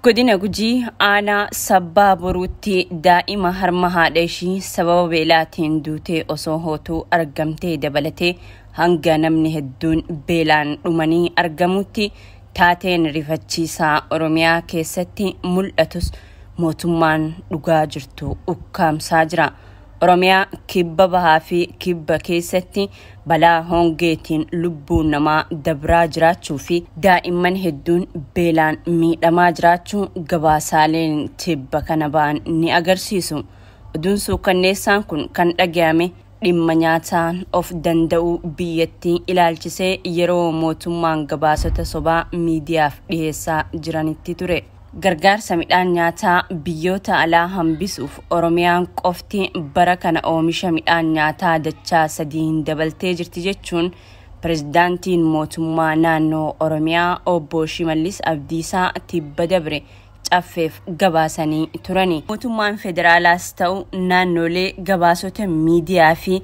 Godina Gujii aanaa sabbaa boruutti daa'ima harma haadha ishii sababa beelaatiin duutee osoo hootuu argamtee dabalatee hanga namni hedduun beelaan dhumanii argamutti taateen rifachiisaa Oromiyaa keessatti mul'atus mootummaan dhugaa jirtu ukkaamsaa jira. Oromiyaa kibba bahaa fi kibba keessatti balaa hongeetiin lubbuun namaa dabraa jiraachuu fi daa'imman hedduun beelaan miidhamaa jiraachuu gabaasaaleen tibba kana ba'an ni agarsiisu. Oduun suukanneessaan kun kan dhaga'ame dhimma nyaataan of danda'uu biyyattii ilaalchisee yeroo mootummaan gabaasota sobaa miidiyaaf dhiyeessaa jiranitti ture. Gargaarsa midhaan nyaataa biyyoota alaa hambisuuf Oromiyaan qofti bara kana oomisha midhaan nyaataa dachaa 3 dabaltee jirti jechuun pirezidaantiin mootummaa naannoo Oromiyaa obbo Shimallis Abdiisaa tibba dabre caffeef gabaasanii turani. Mootummaan federaalaas ta'u naannolee gabaasota miidiyaa fi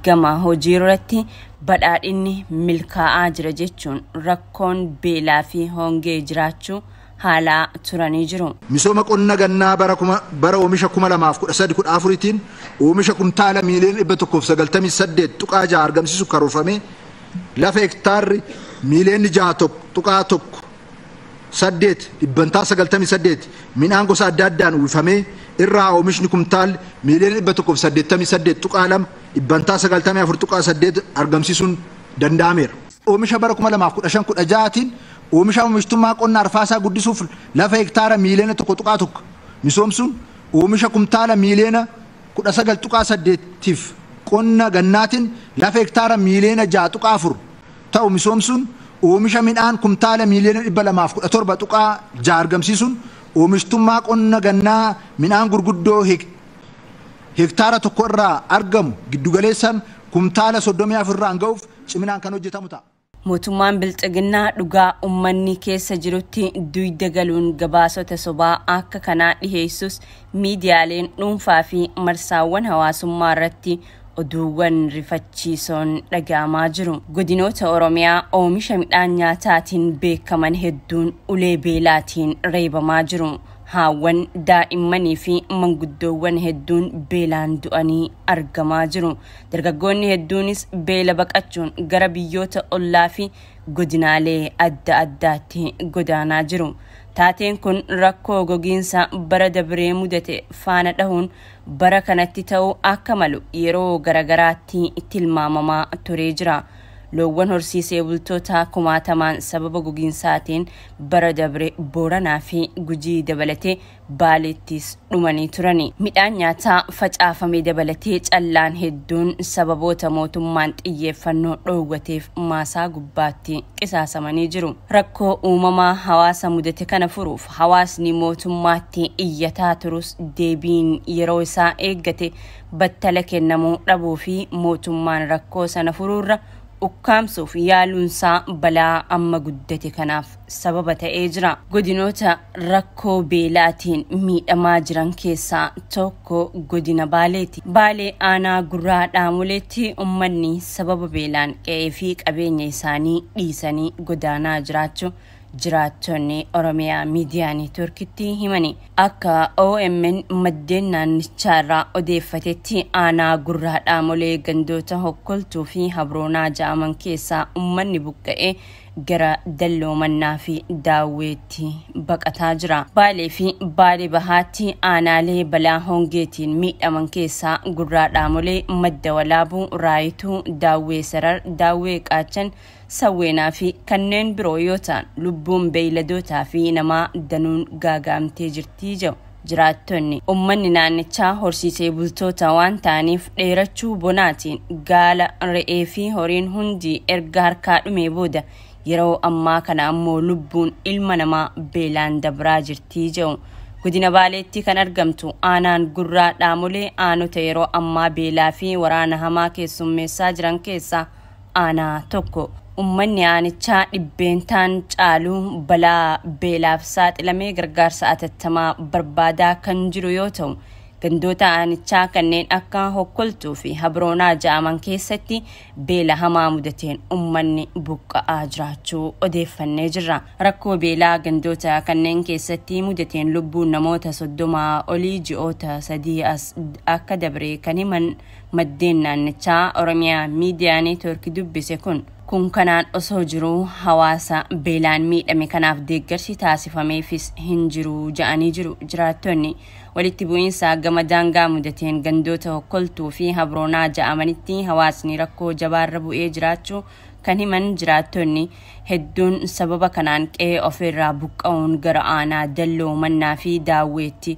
gama hojii irratti badhaadhinni milkaa'aa jira jechuun rakkoon beelaa fi hongee jiraachuu haala turanii jiru. Misooma qonna gannaa bara oomisha 2013-14tiin oomisha kuntaala miiliyoona 198 argamsiisu karoorfame lafa hektaarri miiliyoona 6.8 dhibbantaa 98 midhaan gosa adda addaan uwwifamee irraa oomishni kuntaal miiliyoona 188 dhibbantaa 94.8 argamsiisuun danda'ameera. Oomisha bara 2015-16tiin oomisha oomishtummaa qonna arfaasaa guddisuuf lafa hektaara miiliyoona 1.1 misoomsuun oomisha kuntaala miiliyoona 19.8 qonna gannaatiin lafa hektaara miiliyoona 6.4 ta'u misoomsuun oomisha midhaan kuntaala miiliyoona 217.6 argamsiisuun oomishtummaa qonna gannaa midhaan gurguddoo hektaara tokko irraa argamu giddugaleessaan kuntaala 34 irraan ga'uuf ciminaan kan hojjetamu ta'a. Mootummaan bilxiginnaa dhugaa ummanni keessa jirutti duyda galuun gabaasota sobaa akka kanaa dhiheessus miidiyaaleen dhuunfaa fi marsaawwan hawaasummaa irratti oduuwwan rifachiisoon dhaga'amaa jiru. Godinoota Oromiyaa oomisha midhaan nyaataatiin beekaman hedduun ulee beelaatiin reebamaa jiru. Haawwan daa'immanii fi manguddoowwan hedduun beelaan du'anii argamaa jiru. Dargaggoonni hedduunis beela baqachuun gara biyyoota ollaa fi godinaalee adda addaatti godaanaa jiru. Taateen kun rakkoo gogiinsa bara dabree mudate faana dhahuun bara kanatti ta'uu akka malu yeroo garagaraatti tilmaamamaa turee jira. Loowwan horsiisee bultoota kumaatamaan sababa gogiinsaatiin bara dabre Booranaa fi Gujii dabalatee Baaleettis dhumanii turani. Midhaan nyaataa facaafamee dabalatee callaan hedduun sababoota mootummaan xiyyeeffannoo dhoowwateef maasaa gubbaatti qisaasamanii jiru. Rakkoo uumamaa hawaasa mudate kana furuuf hawaasni mootummaatti iyyataa turus deebiin yeroo isaa eeggate battala kennamuu dhabuu fi mootummaan rakkoo sana furuurra ukkaamsuuf yaaluunsaa balaa amma guddate kanaaf sababa ta'ee jira. Godinoota rakkoo beelaatiin miidhamaa jiran keessaa tokko godina Baaleeti. Baalee aanaa Gurraa Dhaamoleetti ummanni sababa beelaan qe'ee fi qabeenya isaanii dhiisanii godaanaa jiraachuu jiraattonni Oromiyaa miidiyaa neetworkitti himani. Akka OMN maddeen naannichaarraa odeeffatetti aanaa Gurraa Dhaamolee gandoota Hokkoltuu fi Habroonaa ja'aman keessaa ummanni buqqa'ee gara Dalloomannaa fi Daawweetti baqataa jira. Baalee fi Baalee Bahaatti aanaalee balaa hongeetiin miidhaman keessaa Gurraa Dhaamolee, Madda Walaabuu, Raayituu, Daawwee Sarar, Daawwee Qaachan, Sawweenaa fi kanneen biroo yoo ta'an lubbuun beeyladootaa fi namaa danuun gaagaamtee jirti jedhu jiraattonni. Ummanni naannichaa horsiisee bultoota waan ta'aniif dheerachuu bonaatiin gaala, re'ee fi horiin hundi erga harkaa dhumee booda yeroo ammaa kana ammoo lubbuun ilma namaa beelaan dabraa jirti jedhu. Godina Baaleetti kan argamtu aanaan Gurraa Dhaamolee aanota yeroo ammaa beelaa fi waraana hamaa keessummeessaa jiran keessaa aanaa tokko. Ummanni aanichaa dhibbeentaan caaluu balaa beelaaf saaxilamee gargaarsa atattamaa barbaadaa kan jiru yoo ta'u gandoota aanichaa kanneen akka Hokkoltuu fi Habroonaa jedhaman keessatti beela hamaa mudateen ummanni buqqa'aa jiraachuu odeeffannee jirra. Rakkoo beelaa gandoota kanneen keessatti mudateen lubbuun namoota 30 olii ji'oota 3 as akka dabre kan himan maddeen naannichaa Oromiyaa Miidiyaa Neetwoorkii dubbise kun kanaan osoo jiru hawaasa beelaan miidhame kanaaf deeggarsi taasifameefis hin jiru jedhanii jiru. Jiraattonni walitti bu'iinsa gama daangaa mudateen gandoota Hokkoltuu fi Habroonaa jedhamanitti hawaasni rakkoo jabaarra bu'ee jiraachuu kan himan jiraattonni hedduun sababa kanaan qe'ee ofirraa buqqa'uun gara aanaa Dalloo Mannaa fi Daawweetti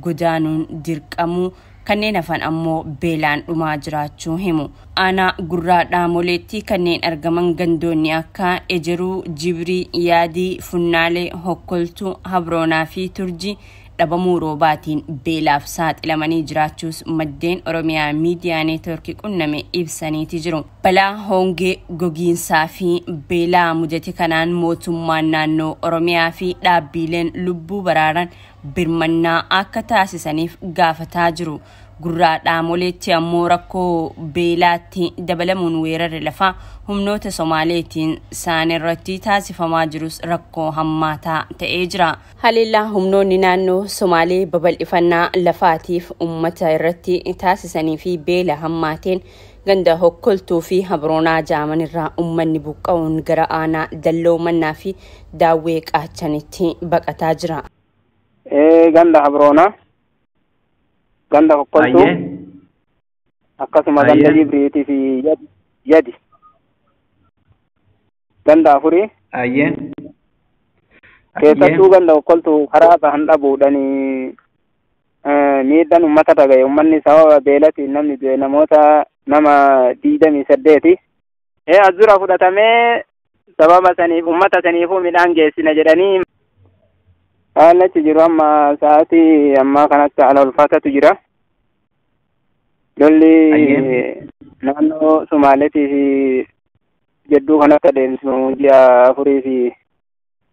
godaanuun dirqamuu kanneen hafan ammoo beelaan dhumaa jiraachuu himu. Aanaa Gurraa Dhaamoleetti kanneen argaman gandoonni akka Ejeruu, Jibrii, Yaadii, Funnaalee, Hokkoltuu, Habroonaa fi Turjii dhabamuu roobaatiin beelaaf saaxilamanii jiraachuus maddeen Oromiyaa Miidiyaa Neetwoorkii qunname ibsaniiti jiru. Balaa hongee gogiinsaa fi beelaa mudate kanaan mootummaan naannoo Oromiyaa fi dhaabbileen lubbuu baraaran birmannaa akka taasisaniif gaafataa jiru. Gurraa Dhaamoleetti ammoo rakkoo beelaatti dabalamuun weerarri lafaa humnoota Somaaleetiin saanirratti taasifamaa jirus rakkoo hammaataa ta'ee jira. Haleellaa humnoonni naannoo Somaalee babal'ifannaa lafaatiif ummata irratti taasisanii fi beela hammaateen ganda Hokkoltuu fi Habroonaa jedhaman irraa ummanni buqqa'uun gara aanaa Dalloo Mannaa fi Daawwee qaachanitti baqataa jira. Ganda Habroonaa, ganda Hokkoltuu, akkasuma ganda Jibriitii fi Yadi, ganda Afurii. Keessattuu ganda Hokkoltuu karaa bahan dhabuudhanii miidhaan uummata dhagaye. Uummanni sababa beelatiin namni du'e namoota nama 28. Azura fudhatamee sababa saniif uummata saniifuu midhaan geessina jedhanii haalatti jiru. Amma sa'aatii ammaa kanatti haala ulfaatatu jira. Lolli naannoo Somaaleetii fi jedduu kanatti adeemsifamu ji'a 4 fi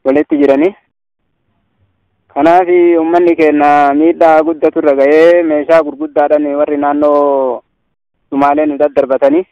walitti jiranii. Kanaaf uummanni keenya miidhaa guddatu irra ga'ee meeshaa gurguddaadhaan warri naannoo Somaalee nu daddarbatanii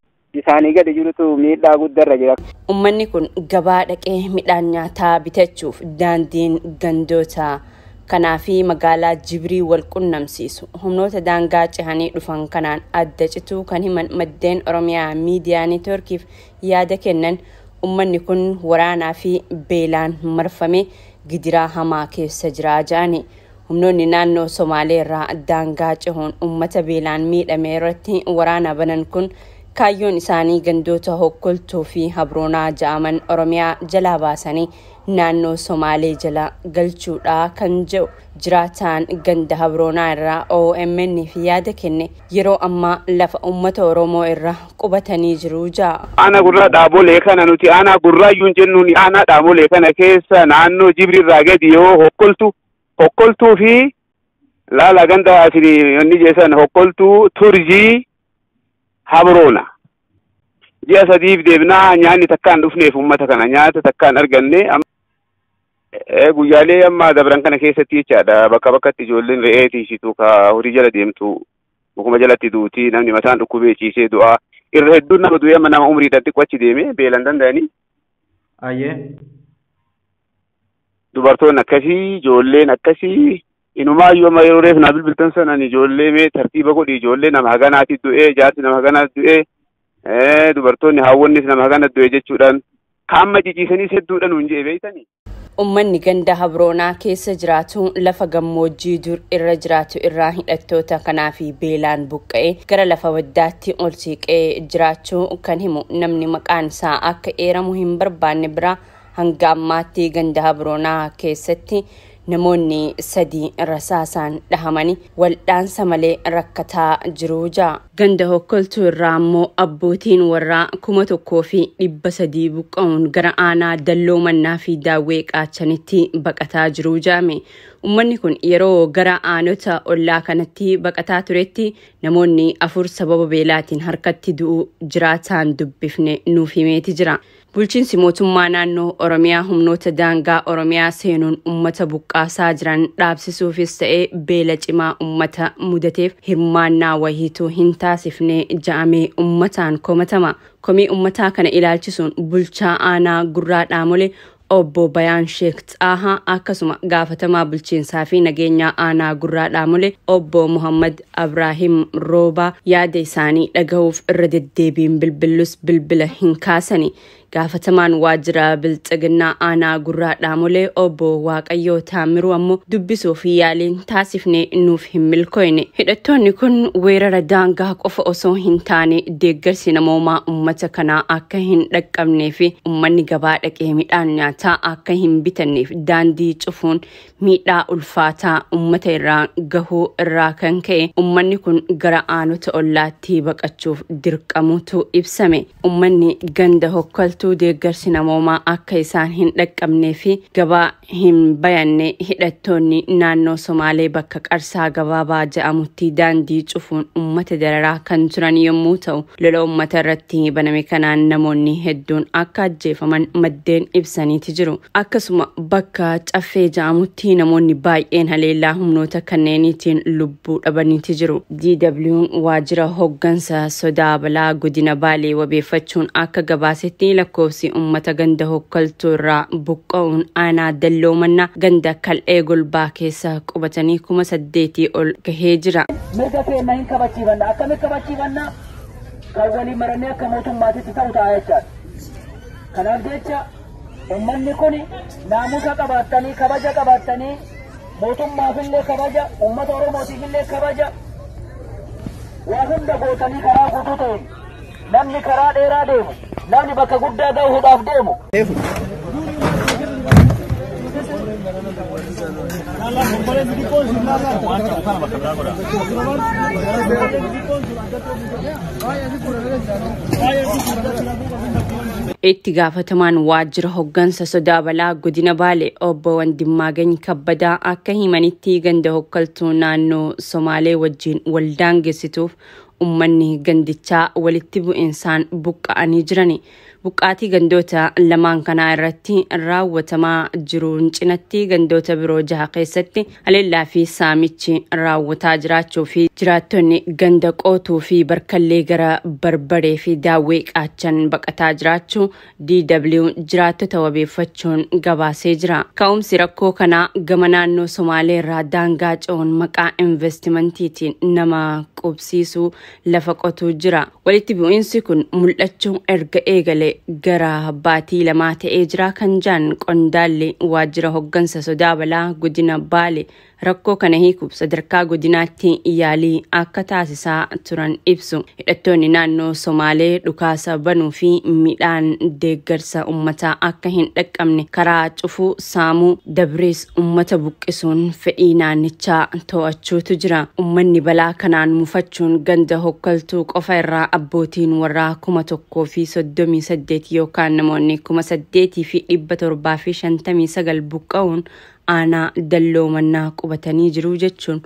isaanii gadi jirutu miidhaa guddaa irra jira. Uummanni kun gabaa dhaqee midhaan nyaataa bitachuuf daandiin gandoota kanaa fi magaalaa Jibrii wal qunnamsiisu humnoota daangaa cehanii dhufan kanaan adda cituu kan himan maddeen Oromiyaa Miidiyaa Neetwoorkiif yaada kennan. Uummanni kun waraanaa fi beelaan marfame gidiraa hamaa keessa jira jedhani. Humnoonni naannoo Somaalee irraa daangaa cehuun uummata beelaan miidhame irratti waraana banan kun kaayyoon isaanii gandoota Hokkoltuu fi Habroonaa jedhaman Oromiyaa jalaa baasanii naannoo Somaalee jala galchuudha kan jedhu jiraataan ganda Habroonaa irraa OMN fi yaada kenne yeroo ammaa lafa uummata Oromoo irra qubatanii jiru jaa. Aanaa Gurraa Dhaamolee kana nuti aanaa Gurraayyuun jennuun aanaa Dhaamolee kana keessa naannoo Jibrii irraa gadi yoo Hokkoltuu fi laala ganda asii jeesan Hokkoltuu, Turjii, Habroona. Ji'a 3 deebinaa nyaanni takkaan dhufneef uummata kana nyaata takkaan arganne. Guyyaalee amma dabran kana keessatti jechaadha bakka bakkatti ijoolleen re'ee tiisitu ka horii jala deemtu bukuma jalatti duuti namni mataan dhukkubee ciisee du'aa irra hedduun nama du'ee amma nama umriidhaan xiqqoo achi deeme beelan danda'anii. Dubartoonni akkasii ijoolleen akkasii inumaayyuu amma yeroo reef naa bilbiltan sanan ijoollee mee tartiiba godhi ijoollee nama haganaati du'ee jaarsi nama haganaati du'ee dubartoonni hawwannis nama hagana du'e jechuudhaan kaamma ciciisaniis hedduudhaan hin jee beeytanii. Uummanni ganda Habroonaa keessa jiraatu lafa gammoojjii dur irra jiraatu irraa hidhattoota kanaa fi beelaan buqqa'ee gara lafa baddaatti ol siiqee jiraachuu kan himu namni maqaan isaa akka eeramu hin barbaanne bira hanga ammaatti ganda Habroonaa keessatti namoonni 3 rasaasaan dhahamanii waldhaansa malee rakkataa jiru jaa. Ganda Hokkoltuu irraa ammoo abbootiin warraa 1,300 buqqa'uun gara aanaa Dalloo Mannaa fi Daawwee qaachanitti baqataa jiru jaame. Uummanni kun yeroo gara aanota ollaa kanatti baqataa turetti namoonni 4 sababa beelaatiin harkatti du'u jiraataan dubbifne nuuf himeeti jira. Bulchiinsi mootummaa naannoo Oromiyaa humnoota daangaa Oromiyaa seenuun uummata buqqaasaa jiran dhaabsisuufis ta'ee beela cimaa uummata mudateef hirmaannaa wayiituu hin taasifne ja'amee uummataan komatama. Komii uummataa kana ilaalchisuun bulchaa aanaa Gurraa Dhaamolee Obbo Bayaan Sheek Xaahaa akkasuma gaafatamaa bulchiinsaa fi nageenyaa aanaa Gurraa Dhaamolee Obbo Muhammad Abrahim Rooba yaada isaanii dhagahuuf irra deddeebiin bilbilus bilbila hin kaasani. Gaafatamaan waajjira bilxiginnaa aanaa Gurraa Dhaamolee Obbo Waaqayyoo Taamiruu ammoo dubbisuuf yaaliin taasifne nuuf hin milkoofne. Hidhattoonni kun weerara daangaa qofa osoo hin taane deeggarsi namoomaa uummata kanaa akka hin dhaqqabnee fi uummanni gabaa dhaqee midhaan nyaataa akka hin bitanneef daandii cufuun miidhaa ulfaataa uummata irraa gahuu irraa kan ka'e uummanni kun gara aanota ollaatti baqachuuf dirqamuutu ibsame. Uummanni ganda Hokkoltuu deeggarsi namoomaa akka isaan hin dhaqqabnee fi gabaa hin bayanne hidhattoonni naannoo Somaalee bakka Qarsaa Gabaabaa jedhamutti daandii cufuun uummata dararaa kan turan yommuu ta'u, lola uummata irratti baname kanaan namoonni hedduun akka ajjeefaman maddeen ibsaniiti jiru. Akkasuma bakka Caffee jedhamutti namoonni baay'een haleellaa humnoota kanneeniitiin lubbuu dhabaniiti jiru. DW'n waajjira hoggansa sodaa balaa godina Baalee wabeeffachuun akka gabaasetti lakkoofsi uummata ganda Hokkoltuu irraa buqqa'uun aanaa Dalloomannaa ganda Kal'ee Golbaa keessa qubatanii 8,000 ol gahee jira. Mirga keenya hin kabachiifanna. Akkamitti kabachiifanna? Kan walii marannee akka mootummaatitti ta'u ta'a jechaadha. Kanaaf jecha uummanni kun naamusa qabaattanii kabaja qabaattanii mootummaafillee kabaja uummata Oromootiifillee kabaja waa hunda gootanii karaa guutuu ta'een namni karaa dheeraa deemu namni bakka guddaa gahuudhaaf deemu. Itti gaafatamaan waajjira hoggansa sodaa balaa godina Baalee Obbo Wandimmaagany Kabbadaa akka himanitti ganda Hokkoltuu naannoo Somaalee wajjin wal daangessituuf uummanni gandichaa walitti bu'insaan buqqa'anii jirani. Buqqaatii gandoota lamaan kanaa irratti raawwatamaa jiruun cinatti gandoota biroo 6 keessatti haleellaa fi saamichi raawwataa jiraachuu fi jiraattonni ganda Qootuu fi Barkallee gara Barbaree fi Daawwee qaachan baqataa jiraachuu DW jiraattota wabeeffachuun gabaasee jira. Ka'umsi rakkoo kanaa gama naannoo Somaalee irraa daangaa ce'uun maqaa investimentiitiin nama qubsiisuu lafa qotuu jira. Walitti bu'iinsi kun mul'achuu erga eegalee gara baatii lamaa ta'ee jira kan jaan qondaalli waajjira hoggansa sodaa balaa godina Baalee rakkoo kana hiikuuf sadarkaa godinaatti yaalii akka taasisaa turan ibsu. Hidhattoonni naannoo Somaalee dhukaasa banuu fi midhaan deeggarsa uummataa akka hin dhaqqabne karaa cufuu saamuu dabrees uummata buqqisuun fedhii naannichaa to'achuutu jira. Uummanni balaa kanaan mufachuun ganda Hokkoltuu qofa irraa abbootiin warraa 1,038 yookaan namoonni 8,759 buqqa'uun aanaa Dalloomannaa qubatanii jiru jechuun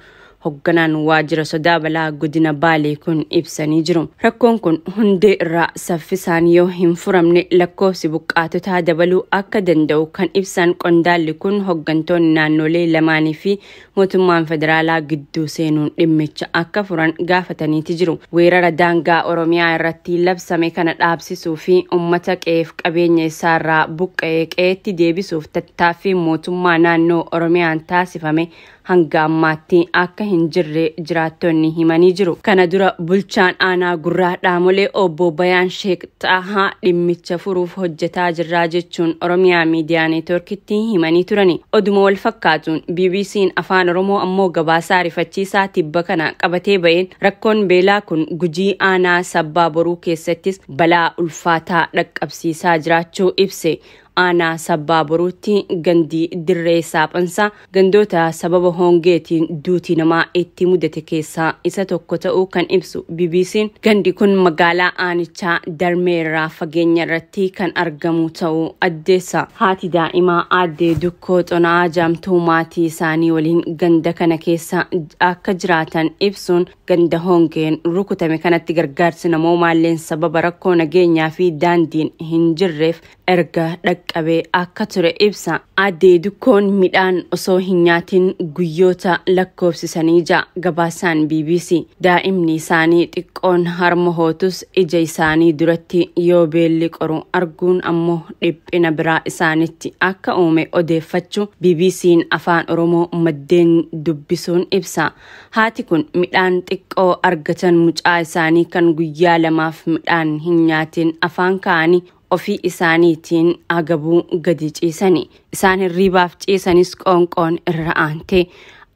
hogganaan waajjira sodaa balaa godina Baalee kun ibsanii jiru. Rakkoon kun hundee irraa saffisaan yoo hin furamne lakkoofsi buqqaatotaa dabaluu akka danda'u kan ibsan qondaalli kun hoggantoonni naannolee lamaanii fi mootummaan federaalaa gidduu seenuun dhimmicha akka furan gaafataniiti jiru. Weerara daangaa Oromiyaa irratti labsame kana dhaabsisuu fi uummata qe'eef qabeenya isaarraa buqqa'ee qe'eetti deebisuuf tattaaffii mootummaa naannoo Oromiyaan taasifame hanga ammaatti akka hin jirre jiraattonni himanii jiru. Kana dura bulchaan aanaa Gurraa Dhaamolee Obbo Bayaan Sheek Xaahaa dhimmicha furuuf hojjetaa jirraa jechuun Oromiyaa Miidiyaa Neetworkitti himanii turani. Oduma wal fakkaatuun BBC'n afaan Oromoo ammoo gabaasaa rifachiisaa tibba kana qabatee ba'een rakkoon beelaa kun Gujii aanaa Sabbaa Boruu keessattis balaa ulfaataa dhaqqabsiisaa jiraachuu ibse. aanaa sabbaa boruutti gandi dirree saaphansaa gandoota sababa hongeetiin duutii namaa itti mudate keessaa isa tokko ta'uu kan ibsu BBC'n gandi kun magaalaa aanichaa darmeerraa fageenya irratti kan argamu ta'uu addeessa. Haati daa'imaa aadde Dukkoo Xonaa Jaamtuu maatii isaanii waliin ganda kana keessa akka jiraatan ibsuun ganda hongeen rukutame kanatti gargaarsi namoomaalleen sababa rakkoo nageenyaa fi daandiin hin jirreef erga dhaqqabee akka ture ibsa. Aadde Dukkoon midhaan osoo hin nyaatin guyyoota lakkoofsisanii jira. Gabaasaan BBC daa'imni isaanii xiqqoon harma hootus ija isaanii duratti yoo beelli qoru arguun ammoo dhiphina biraa isaanitti akka uume odeeffachuu BBC'n afaan Oromoo maddeen dubbisuun ibsa. Haati kun midhaan xiqqoo argatan mucaa isaanii kan guyyaa lamaaf midhaan hin nyaatin afaan kaa'anii ofii isaaniitiin agabuu gadi ciisanii. Isaan hirribaaf ciisanis qoonqoon irra aantee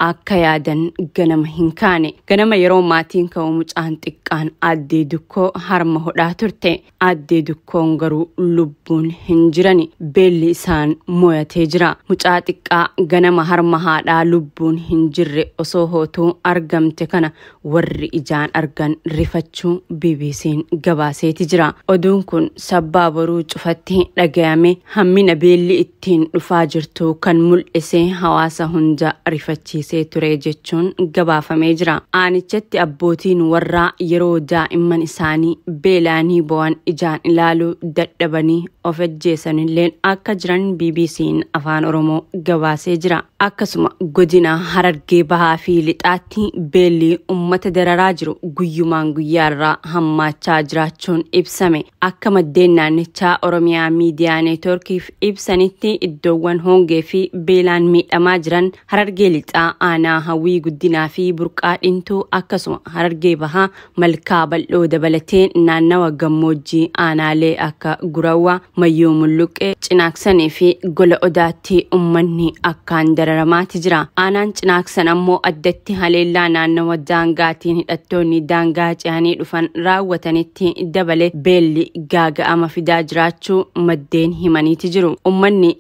akka yaadan ganama hin kaane. Ganama yeroo maatiin ka'u mucaan xiqqaan aadde Dukkoo harma hodhaa turte. Aadde Dukkoon garuu lubbuun hin jirani. Beelli isaan mo'atee jira. Mucaa xiqqaa ganama harma haadhaa lubbuun hin jirre osoo hootuu argamte kana warri ijaan argan rifachuu BBC'n gabaaseeti jira. Oduun kun sabbaa boruu cufatti dhagayame hammina beelli ittiin dhufaa jirtu kan mul'ise hawaasa hunda rifachiise ture jechuun gabaafamee jira. Aanichatti abbootiin warraa yeroo daa'imman isaanii beelaanii bo'an ijaan ilaaluu dadhabanii of ajjeesanilleen akka jiran BBC'n afaan Oromoo gabaasee jira. Akkasuma godina Harargee Bahaa fi Lixaatti beelli ummata dararaa jiru guyyumaan guyyaarraa hammaachaa jiraachuun ibsame. Akka maddeen naannichaa Oromiyaa Miidiyaa Neetworkiif ibsanitti iddoowwan hongee fi beelaan miidhamaa jiran Harargee Lixaa aanaa Hawwii Guddinaa fi Burqaa Dhintuu akkasuma Harargee Bahaa Malkaa Bal'oo dabalatee naannawa gammoojjii aanaalee akka Gurawwaa, Mayyuu Mulluqqee, Cinaaksanii fi Gola Odaatti ummanni akkaan dararamaati jira. Aanaan Cinaaksan ammoo addatti haleellaa naannawa daangaatiin hidhattoonni daangaa ce'anii dhufan raawwatanitti dabale beelli gaaga'ama fidaa jiraachuu maddeen himaniiti jiru. Ummanni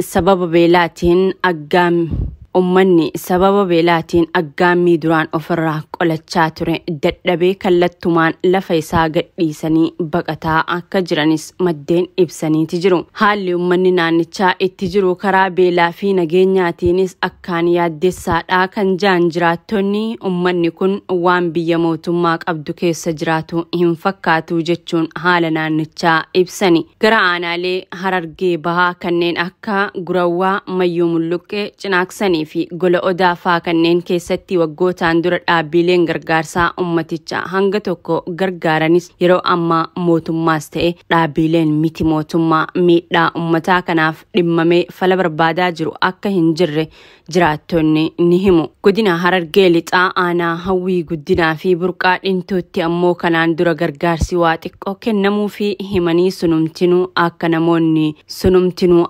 sababa beelaatiin aggaammii duraan ofirraa qolachaa ture dadhabee kallattumaan lafa isaa gadhiisanii baqataa akka jiranis maddeen ibsaniiti jiru. Haalli ummanni naannichaa itti jiru karaa beelaa fi nageenyaatiinis akkaan yaaddessaadhaa kan jaan jiraattonni ummanni kun waan biyya mootummaa qabdu keessa jiraatu hin fakkaatu jechuun haala naannichaa ibsani. Gara aanaalee Harargee Bahaa kanneen akka Gurawwaa, Mayyuu Mulluqqee, Cinaaksanii fi Gola Odaa faa kanneen keessatti waggootaan dura dhaabbileen gargaarsaa ummaticha hanga tokko gargaaranis yeroo ammaa mootummaas ta'e dhaabbileen miti mootummaa miidhaa ummataa kanaaf dhimmamee fala barbaadaa jiru akka hin jirre jiraattonni ni himu. Godina Harargee Lixaa aanaa Hawwii Guddinaa fi Burqaa Dhintuutti ammoo kanaan dura gargaarsi waa xiqqoo kennamuu fi himanii sunumtinuu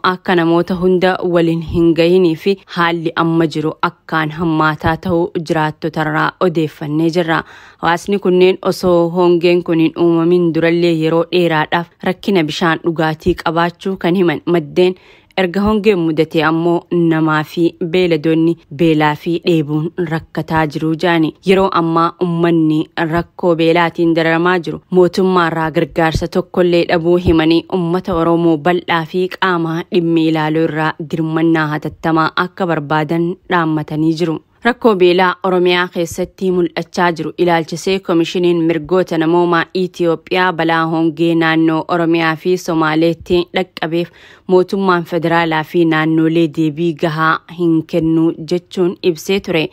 akka namoota hunda waliin hin gahinii fi haalli amma jiru akkaan hammaataa ta'uu jiraattotarraa odeeffannee jirra. Hawaasni kunneen osoo hongeen kun hin uumamin durallee yeroo dheeraadhaaf rakkina bishaan dhugaatii qabaachuu kan himan maddeen erga hongeen mudate ammoo namaa fi beeladoonni beelaa fi dheebuun rakkataa jiru jaani. Yeroo ammaa ummanni rakkoo beelaatiin dararamaa jiru mootummaarraa gargaarsa tokkollee dhabuu himanii ummata Oromoo bal'aa fi qaamaa dhimmi ilaaluu irraa dirmannaa hatattamaa akka barbaadan dhaammatanii jiru. Rakkoo beelaa Oromiyaa keessatti mul'achaa jiru ilaalchisee Komishiniin Mirgoota Namoomaa Itiyoophiyaa balaa hongee naannoo Oromiyaa fi Somaaleetti dhaqqabeef mootummaan federaalaa fi naannolee deebii gahaa hin kennu jechuun ibsee ture.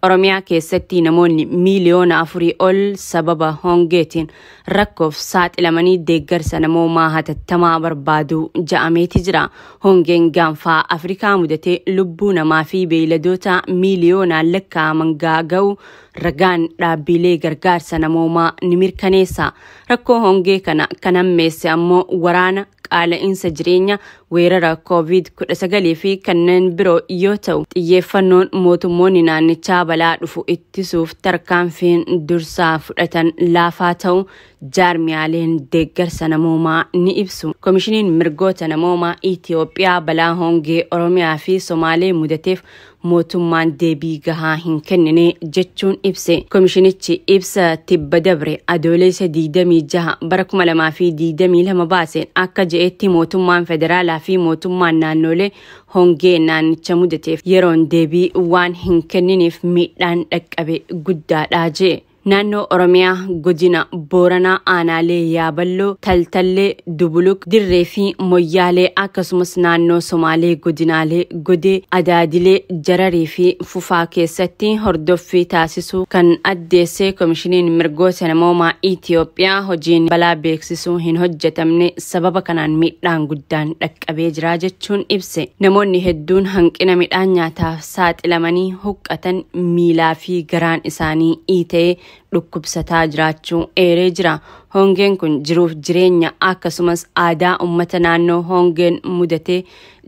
Oromiyaa keessatti namoonni miiliyoona 4 ol sababa hongeetiin rakkoof saaxilamanii deeggarsa namoomaa hatattamaa barbaadu ja'ameeti jira. Hongeen gaanfaa Afrikaa mudatee lubbuu namaa fi beeyladoota miiliyoonaan lakkaa'aman gaaga'u ragaan dhaabbilee gargaarsa namoomaa ni mirkaneessa. Rakkoo hongee kana kan hammeesse ammoo waraana qaala'insa jireenya weerara COVID-19 fi kanneen biroo yoo ta'u xiyyeeffannoon mootummoonni naannichaa balaa dhufu ittisuuf tarkaanfiin dursaa fudhatan laafaa ta'u jaarmiyaaleen deeggarsa namoomaa ni ibsu. Komishiniin mirgoota namoomaa Itoophiyaa balaa hongee Oromiyaa fi Somaalee mudateef mootummaan deebii gahaa hin kennine jechuun ibse. Komishinichi ibsa tibba dabre adoolessa 26 bara 2022 baaseen akka je'etti mootummaan federaalaa fi mootummaan naannolee hongee naannicha mudateef yeroon deebii waan hin kenniniif miidhaan dhaqqabe guddaadha jedhe. Naannoo Oromiyaa godina Booranaa aanaalee Yaaballoo, Taltallee, Dubuluk, Dirree fi Moyyaalee akkasumas naannoo Somaalee godinaalee Godee, Adaadilee, Jararii fi Fufaa keessatti hordoffii taasisuu kan addeesse. Komishiniin mirgoota namoomaa Itoophiyaa hojiin balaa beeksisuu hin hojjetamne sababa kanaan miidhaan guddaan dhaqqabee jira jechuun ibse. Namoonni hedduun hanqina midhaan nyaataaf saaxilamanii huqqatan miilaa fi garaan isaanii iitee dhukkubsataa jiraachuu eeree jira. Hongeen kun jiruuf jireenya akkasumas aadaa ummata naannoo hongeen mudatee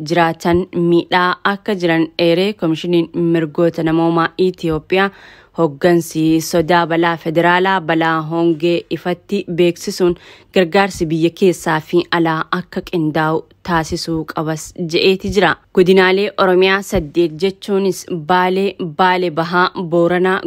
jiraatan miidhaa akka jiran eeree. Komishiniin mirgoota namoomaa Itoophiyaa hoggansi sodaa balaa federaalaa balaa hongee ifatti beeksisuun gargaarsi biyya keessaa fi alaa akka qindaa'u taasisuu qabas je'eeti jira. Godinaalee Oromiyaa 8 jechuunis Baalee, Baalee Bahaa, Booranaa,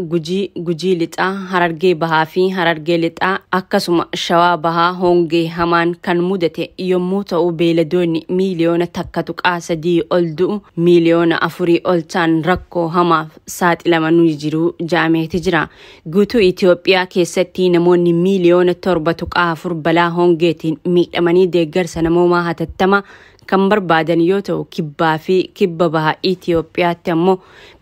Gujii Lixaa, Harargee Bahaa fi Harargee Lixaa akkasuma Shawaa Bahaa hongee hamaan kan mudate yommuu ta'u beeladoonni miiliyoona 1.3 ol du'u miiliyoona 4 ol ta'an rakkoo hamaaf saaxilamanii jiru jaameeti jira. Guutuu Itoophiyaa keessatti namoonni miiliyoona 7.4 balaa hongeetiin miidhamanii deeggarsa namoomaa hatattama kan barbaadan yoo ta'u kibbaa fi kibba bahaa Itoophiyaatti ammoo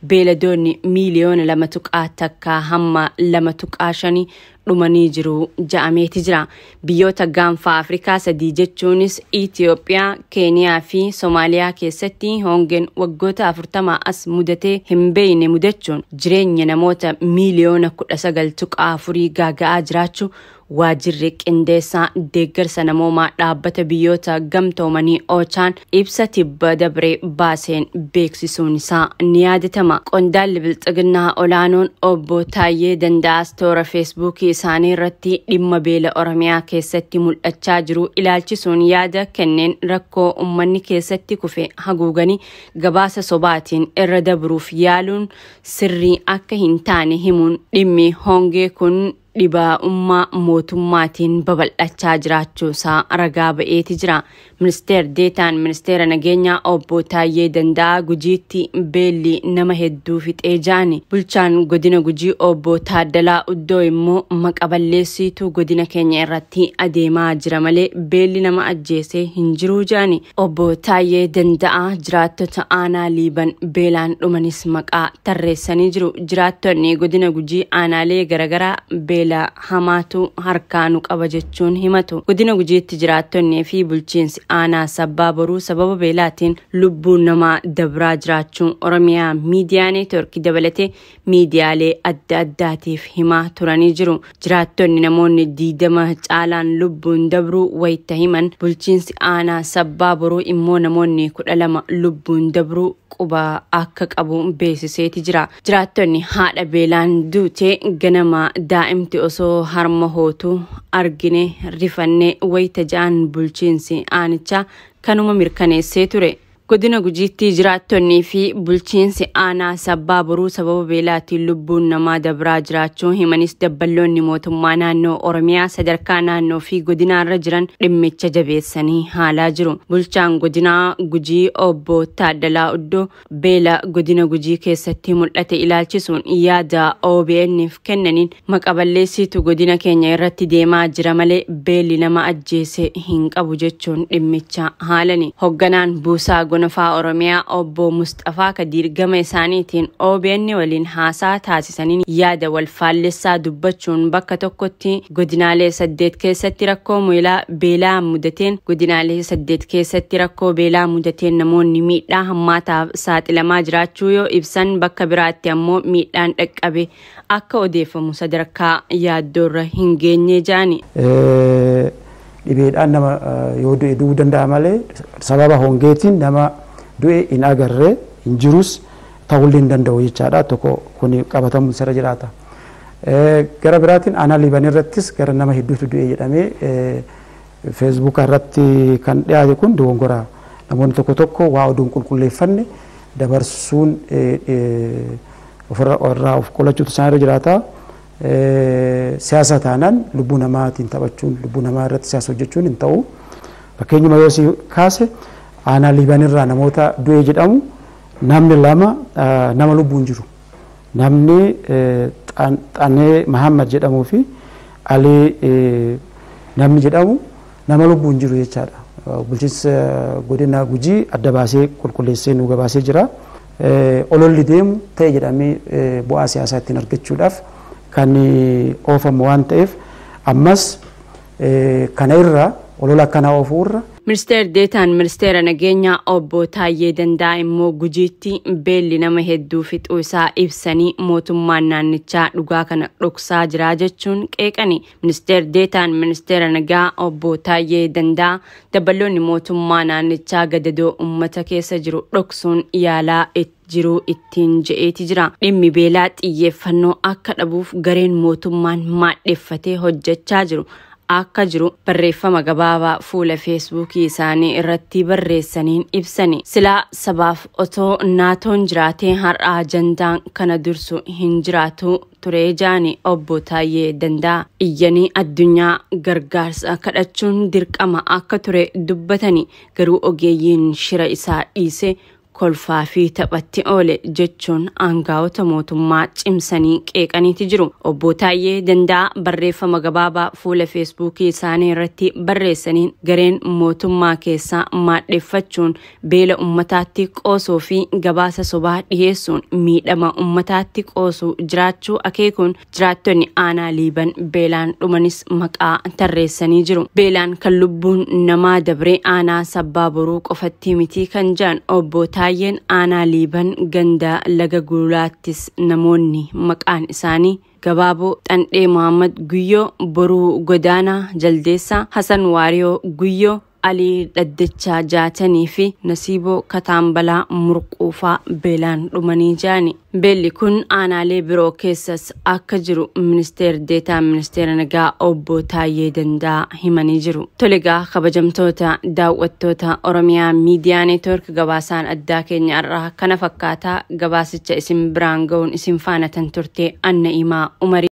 beeladoonni miiliyoona 2.1 hamma 2.5 dhumanii jiru jaameeti jira. Biyyoota gaanfa Afrikaa 3 jechuunis Itoophiyaa, Keeniyaa fi Somaaliyaa keessatti hongeen waggoota 40 as mudatee hin beekne mudachuun jireenya namoota miiliyoona 19.4 gaaga'aa jiraachuu waajirri qindeessaa deeggarsa namoomaa dhaabbata biyyoota gamtoomanii Ochaan ibsa tibba dabree baaseen beeksisuun isaa ni yaadatama. Qondaalli bilxiginnaa olaanoon obbo Taayyee Danda'aas toora feesbuukii isaanii irratti dhimma beela Oromiyaa keessatti mul'achaa jiru ilaalchisuun yaada kenneen rakkoo ummanni keessatti kufe haguuganii gabaasa sobaatiin irra dabruuf yaaluun sirrii akka hin taane himuun dhimmi hongee kun dhibaa'ummaa mootummaatiin babal'achaa jiraachuusaa ragaa ba'eeti jira. Ministeer Deetaan Ministeera Nageenyaa obbo Taayyee Danda'aa Gujiitti beelli nama hedduu fixee jaani. Bulchaan godina Gujii obbo Taaddalaa Uddoo immoo maqaballeessiitu godina keenya irratti adeemaa jira malee beelli nama ajjeesee hin jiru jaani. Obbo Taayyee Danda'aa jiraattota aanaa Liiban beelaan dhumanis maqaa tarreessanii jiru. Jiraattonni godina Gujii aanaalee garagaraa beela hamaatu harkaanu qaba jechuun himatu. Godina Gujiitti jiraattonnii fi bulchiinsi aanaa Sabbaa Boruu sababa beelaatiin lubbuun namaa dabraa jiraachuun Oromiyaa miidiyaa neetworkii dabalatee miidiyaalee adda addaatiif himaa turanii jiru. Jiraattonni namoonni 20 caalaan lubbuun dabruu wayita himan bulchiinsi aanaa Sabbaa Boruu immoo namoonni 12 lubbuun dabruu quba akka qabu beeksiseeti jira. Jiraattonni haadha beelaan duutee ganama daa'imti osoo harma hootu argine rifannee wayita ja'an bulchiinsi aanichaa kanuma mirkaneessee ture. Godina Gujiitti jiraattonnii fi bulchiinsi aanaa Sabbaa Boruu sababa beelaatiin lubbuun namaa dabraa jiraachuu himanis dabballoonni mootummaa naannoo Oromiyaa sadarkaa naannoo fi godinaarra jiran dhimmicha jabeessanii haalaa jiru. Bulchaan godinaa Gujii obbo Taaddalaa Uddoo beela godina Gujii keessatti mul'ate ilaalchisuun yaada OBN'if kennaniin maqaballeessiitu godina keenya irratti deemaa jira malee beelli nama ajjeese hin qabu jechuun dhimmicha haalani. Hogganaan buusaa gonfaa Oromiyaa obbo Mustafaa Kadiir gama isaaniitiin OBN waliin haasaa taasisaniin yaada wal faallessaa dubbachuun bakka tokkotti godinaalee 8 keessatti rakkoo beelaa mudateen godinaalee 8 keessatti rakkoo beelaa mudateen namoonni miidhaa hammaataaf saaxilamaa jiraachuu yoo ibsan bakka biraatti ammoo miidhaan dhaqqabe akka odeeffamu sadarkaa yaaddoorra hin geenye jaani. dhibeedhaan nama yoo du'e du'uu danda'a malee sababa hongeetiin nama du'e hin agarree hin jirus ta'ullee hin danda'u jechaadha. Tokko kun qabatamuun sirra jiraata. Gara biraatiin aanaa Liiban irrattis gara nama hedduutu du'e jedhamee Facebook irratti kan dhiyaate kun dogongora. Namoonni tokko tokko waa oduun qulqulleeffanne dabarsuun ofirraa of qolachuutu isaanirra jiraata. Siyaasa taanaan lubbuu namaatiin taphachuun lubbuu namaa irratti siyaasa hojjechuun hin ta'u. Fakkeenyuma yoo si kaase aanaa Liiban irraa namoota du'e jedhamu namni lama nama lubbuun jiru. Namni Xanee Mahammad jedhamuu fi Alii namni jedhamu nama lubbuun jiru jechaadha. Bulchiinsa godina Gujii adda baasee qulqulleessee nu gabaasee jira. Ololli deemu ta'e jedhamee bu'aa siyaasaa ittiin argachuudhaaf kan oofamu waan ta'eef ammas kana irraa olola akkanaa oofuurra. Ministeer Deetaan Ministeera Nageenyaa Obbo Taayyee Danda'a immoo Gujiitti beelli nama hedduu fixuu isaa ibsanii mootummaan naannichaa dhugaa kana dhoksaa jira jechuun qeeqani. Ministeer Deetaan Ministeera Nagaa Obbo Taayyee Danda'a dabaloonni mootummaa naannichaa gadadoo uummata keessa jiru dhoksuun yaalaa jiru ittiin je'eeti jira. Dhimmi beelaa xiyyeeffannoo akka dhabuuf gareen mootummaan maadheffatee hojjechaa jiru. Akka jiru barreeffama gabaabaa fuula feesbuukii isaanii irratti barreessaniin ibsani. Silaa sabaaf otoo naatoon jiraatee har'a ajandaan kana dursu hin jiraatu ture jaani Obbo Taayyee Danda'a iyyanii addunyaa gargaarsa kadhachuun dirqama akka ture dubbatani. Garuu ogeeyyiin shira isaa dhiise kolfaa fi taphatti oole jechuun aangaa'ota mootummaa cimsanii qeeqaniiti jiru. Obbo Taayyee Danda'a barreeffama gabaabaa fuula feesbuukii isaanii irratti barreessaniin gareen mootummaa keessaa maadheffachuun beela ummataatti qoosuu fi gabaasa sobaa dhiyeessuun miidhama ummataatti qoosuu jiraachuu akeekuun jiraattonni aanaa Liiban beelaan dhumanis maqaa tarreessanii jiru. Beelaan kan lubbuun namaa dabree aanaa Sabbaa Boruu qofatti miti kan jedhan Obbo Taayyeen aanaa Liiban ganda laga Gulaattis namoonni maqaan isaanii Gabaaboo Xandhee Muhammad Guyyoo, Boruu Godaanaa Jaldeessaa, Hasan Waariyoo Guyyoo, Alii Dhaddachaa Jaatanii fi Nasiiboo Kataambalaa Murquufaa beelaan dhumanii jaani. Beelli kun aanaalee biroo keessas akka jiru Ministeer Deetaan Ministeera Nagaa Obbo Taayyee Danda'a himanii jiru. Tolegaa kabajamtoota daawwattoota Oromiyaa Miidiyaa Neetwork gabaasaan addaa keenya irraa kana fakkaataa gabaasicha isin biraan ga'uun isin faanatan turte Anna Imaa Umarii.